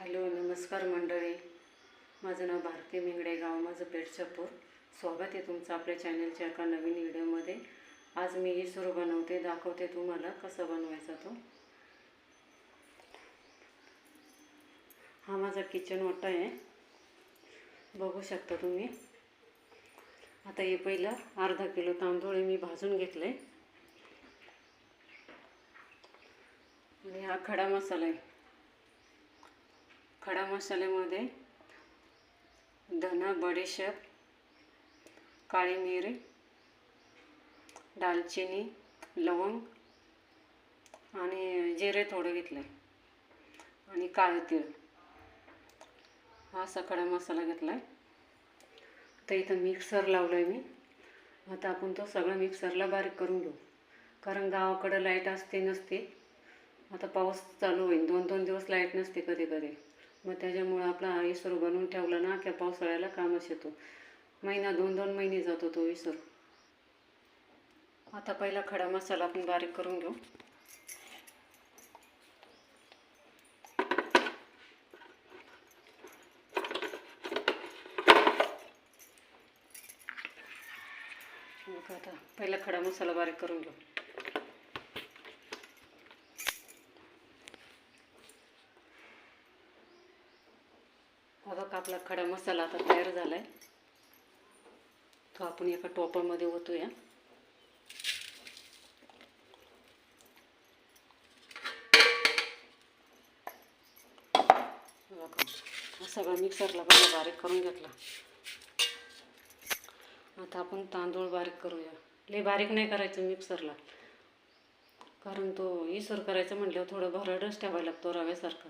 Hello नमस्कार मंडळी, माझं नाव भारती मिंगडे, गाव माझं पेठशापूर. स्वागत आहे तुमचं आपल्या चॅनलच्या एका नवीन व्हिडिओमध्ये. आज मी इसरू बनवते, दाखवते तुम्हाला कसं बनवायचा तो. हा माझा किचन ओटा आहे, बघू शकता तुम्ही. आता हे पहिलं अर्धा किलो तांदूळ मी भाजून घेतले आणि हा खडा मसाला आहे. खडा मसाल्यामध्ये धना, बडीशेप, काळी मिरी, दालचिनी, लवंग आणि जिरे थोडे घेतले आणि काळे तीळ. हा असा खडा मसाला घेतला आहे. तर इथं मिक्सर लावलं आहे मी. आता आपण तो सगळं मिक्सरला बारीक करून घेऊ, कारण गावाकडं लाईट असते नसते. आता पाऊस चालू होईल, 2-2 दिवस लाईट नसते कधी कधी. मग त्याच्यामुळं आपला इसरू बनवून ठेवला ना की पावसाळ्याला कामच येतो. महिना 2-2 महिने जातो तो इसरू. आता पहिला खडा मसाला आपण बारीक करून घेऊ. आता पहिला खडा मसाला बारीक करून घेऊ. बघा आपला खडा मसाला आता तयार झाला आहे. तो आपण एका टोपामध्ये ओतूया. बघा सगळं मिक्सरला पहिला बारीक करून घेतला. आता आपण तांदूळ बारीक करूया. लय बारीक नाही करायचं मिक्सरला, कारण तो इसर करायचं म्हटल्यावर थोडं भरडच ठेवायला लागतो रव्यासारखा.